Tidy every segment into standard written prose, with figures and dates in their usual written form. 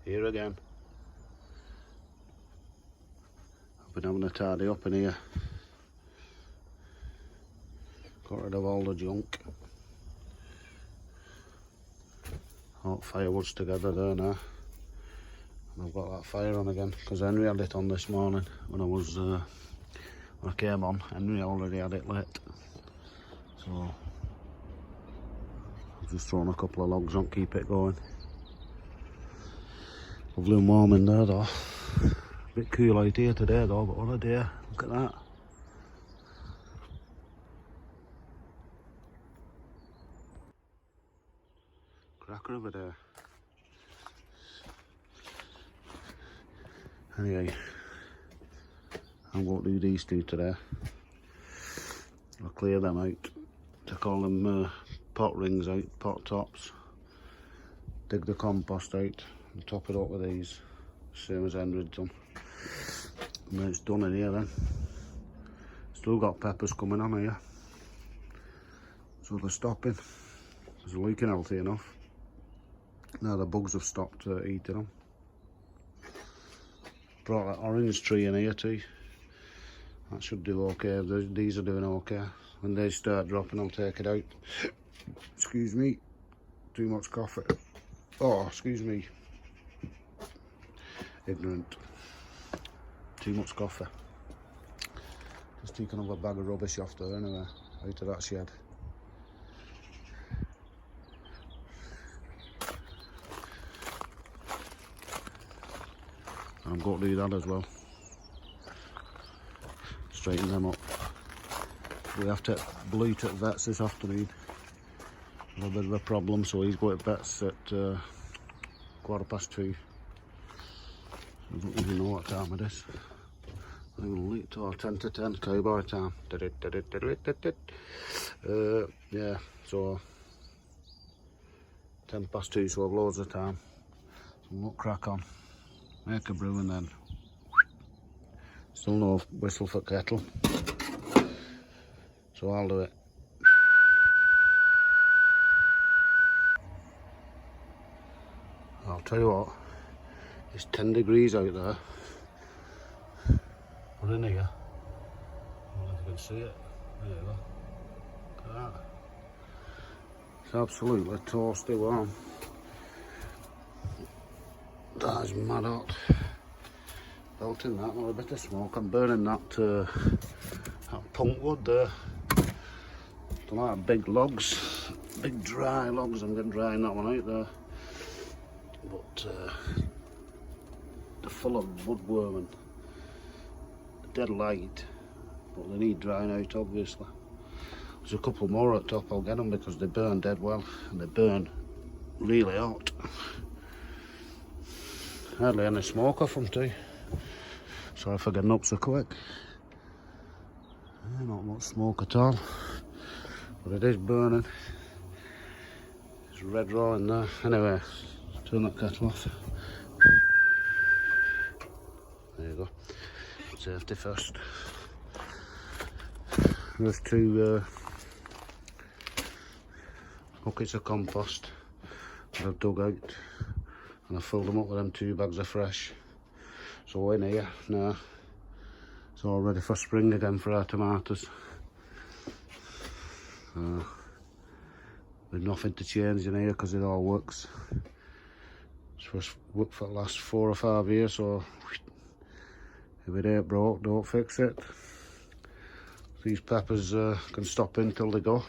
Here again. I've been having a tidy up in here. Got rid of all the junk. Hot firewood's together there now. And I've got that fire on again because Henry had it on this morning when I came on. Henry already had it lit. So I've just thrown a couple of logs on, keep it going. Lovely and warm in there though. A bit cool out here today though, but what a day. Look at that. Cracker of a day. Anyway, I'm going to do these two today. I'll clear them out, take all them pot rings out, pot tops, dig the compost out and top it up with these, same as Henry'd done. And then it's done in here then. Still got peppers coming on here, so they're stopping, because they're looking healthy enough. Now the bugs have stopped eating them. Brought that orange tree in here too. That should do okay. These are doing okay. When they start dropping, I'll take it out. Excuse me. Too much coffee. Oh, excuse me. Ignorant. Too much coffee. Just taking another bag of rubbish off there anyway, out of that shed. I'm going to do that as well. Straighten them up. We have to bleat at vets this afternoon. A little bit of a problem, so he's going to vets at 2:15. I don't even know what time it is. I think we'll leave to 10 to 10, cowboy time. Yeah, so 2:10, so I've loads of time. So we'll crack on. Make a brew and then still no whistle for kettle, so I'll do it. I'll tell you what, it's 10 degrees out there, but in here, I don't know if you can see it, there you go, look at that, it's absolutely toasty warm. That is mad hot. Belting that with a bit of smoke. I'm burning that punk wood there. Don't like big logs, big dry logs. I'm getting drying that one out there. But they're full of woodworm and dead light. But they need drying out, obviously. There's a couple more at top. I'll get them because they burn dead well and they burn really hot. Hardly any smoke off them too. Sorry for getting up so quick. Not much smoke at all, but it is burning. It's red raw in there. Anyway, turn that kettle off. There you go. Safety first. There's two buckets of compost that I've dug out. And I filled them up with them 2 bags of fresh. So in here now, it's all ready for spring again for our tomatoes. With nothing to change in here because it all works. It's supposed to work for the last 4 or 5 years, so if it ain't broke, don't fix it. These peppers can stop in till they go.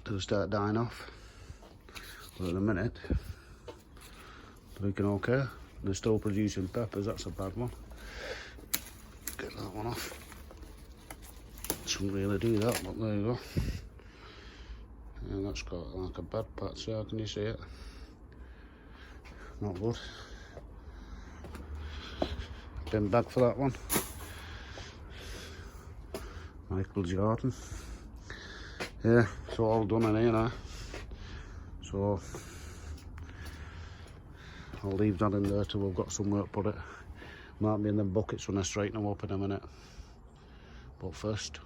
They'll start dying off, but at the minute they're looking okay. They're still producing peppers. That's a bad one. Get that one off. Shouldn't really do that, but there you go. And that's got like a bad patch there. Can you see it? Not good. Bin bag for that one. Michael Jordan. Yeah, it's all done in here now. So I'll leave that in there till we've got somewhere to put it. Might be in them buckets when I straighten them up in a minute. But first,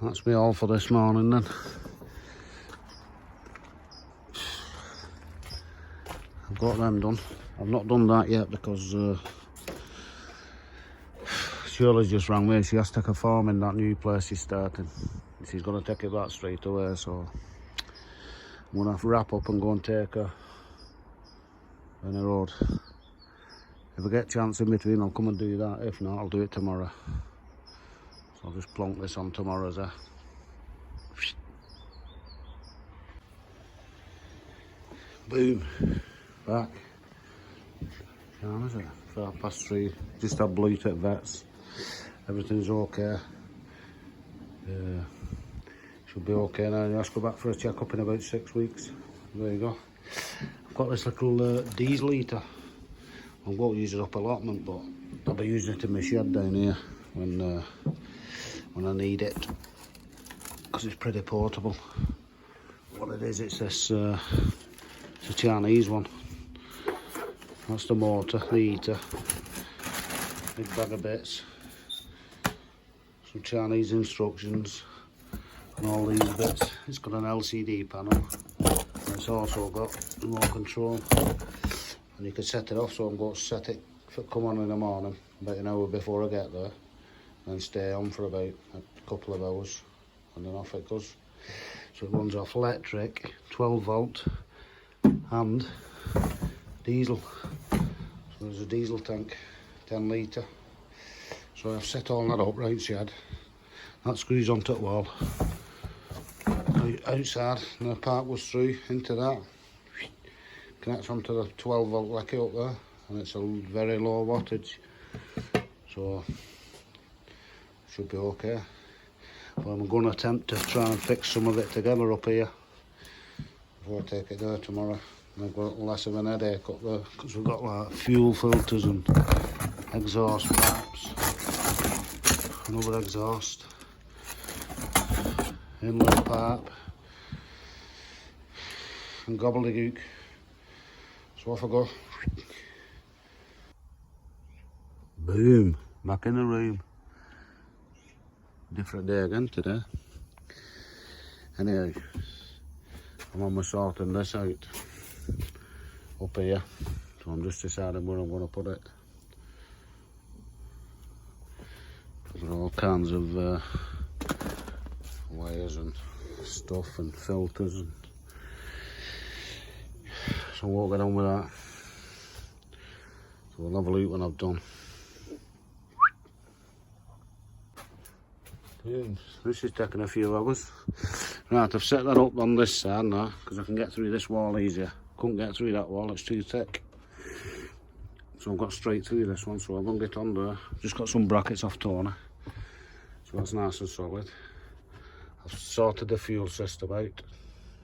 That's me all for this morning then. I've got them done. I've not done that yet because Shirley's just rang me. She has to take a form in that new place she's starting. She's going to take it back straight away, so I'm going to have to wrap up and go and take her on the road. If I get a chance in between, I'll come and do that. If not, I'll do it tomorrow. So I'll just plonk this on tomorrow's there. Boom. Back. How is it? 3:30. Just had bleat at vets. Everything's okay. Should be okay now. I'll go back for a check-up in about 6 weeks. There you go. I've got this little diesel heater. I'm going to use it up allotment, but I'll be using it in my shed down here when I need it, because it's pretty portable. What it is, it's this it's a Chinese one. That's the motor, the heater, big bag of bits, some Chinese instructions and all these bits. It's got an LCD panel, and it's also got remote control, and you can set it off. So I'm going to set it for come on in the morning about an hour before I get there, and stay on for about a couple of hours, and then off it goes. So it runs off electric, 12 volt and diesel. So there's a diesel tank, 10 litre. So I've set all that up right side. That screws onto the wall outside, and the part goes through into that, connects onto the 12 volt lecky up there, and it's a very low wattage, so should be okay. But I'm going to attempt to try and fix some of it together up here before I take it there tomorrow. And I've got less of an headache up there, because we've got like fuel filters and exhaust pipes, another exhaust, inlet pipe, and gobbledygook. So off I go. Boom, back in the room. Different day again today. Anyway, I'm on my sorting this out up here, so I'm just deciding where I'm going to put it. There are all kinds of wires and stuff and filters, and so we'll get on with that. So we'll have a look when I've done. This is taking a few hours. Right, I've set that up on this side now, because I can get through this wall easier. Couldn't get through that wall, it's too thick. So I've got straight through this one, so I'm going to get on there. Just got some brackets off Tony, so that's nice and solid. I've sorted the fuel system out,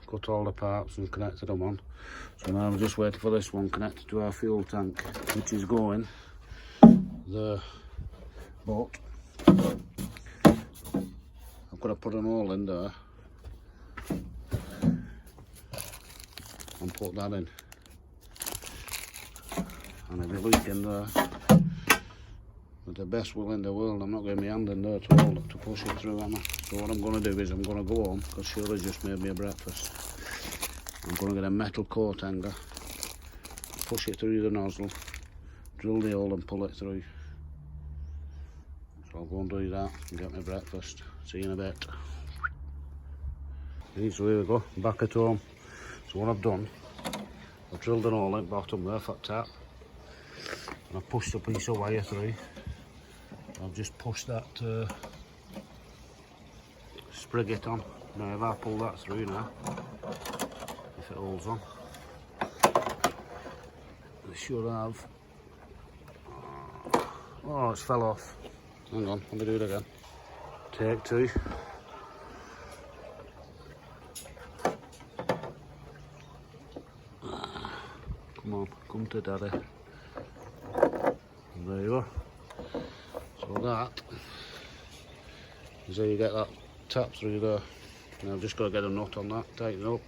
cut all the parts and connected them on. So now I'm just waiting for this one connected to our fuel tank, which is going there. But I've got to put an hole in there and put that in. And if you look in there, with the best will in the world, I'm not getting my hand in there to hold it, to push it through, am I? So what I'm going to do is I'm going to go home, because Shirley's just made me a breakfast. I'm going to get a metal coat hanger, push it through the nozzle, drill the hole and pull it through. So I'll go and do that and get my breakfast. See you in a bit. So here we go, back at home. So what I've done, I've drilled an hole in the bottom there for tap, and I've pushed a piece of wire through. I've just pushed that spriget on. Now if I pull that through now, if it holds on, it should have. Oh, it's fell off. Hang on, let me do it again. Take two. Come on, come to daddy. And there you are. So that is how you get that tap through there. Now I've just got to get a nut on that, tighten it up,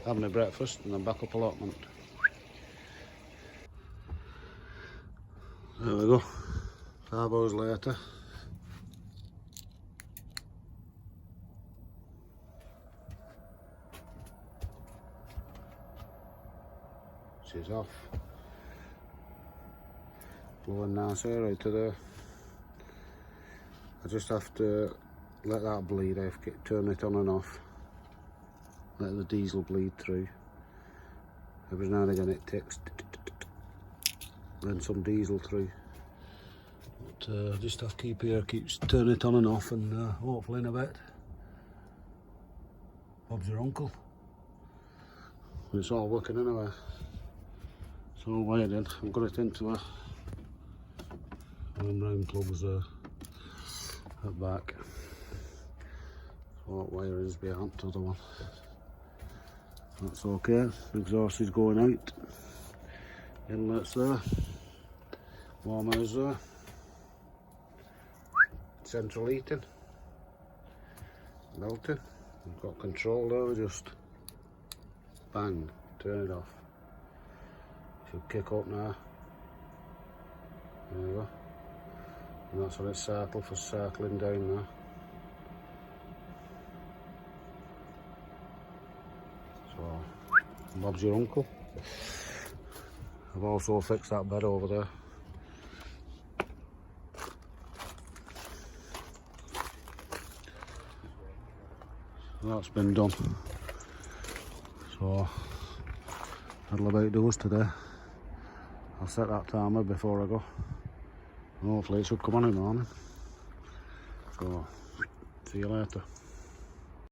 have my breakfast, and then back up allotment. There we go. 5 hours later. is off. Blowing nice air out of there. I just have to let that bleed out, turn it on and off. Let the diesel bleed through. Every now and again it ticks. Then some diesel through. But just have to keeps turn it on and off, and hopefully in a bit Bob's your uncle. It's all working anyway. It's all wired in. I've got it into a round plugs at back. So that wire is behind the other one. That's okay. The exhaust is going out. Inlet's there. Warmer's there. Central heating. Melting. We've got control there. We just bang, turn it off. Should kick up now. There we go. And that's what it's circling down now. So, Bob's your uncle. I've also fixed that bed over there. That's been done. So that'll about do us today. I'll set that timer before I go. And hopefully it should come on in the morning. So see you later.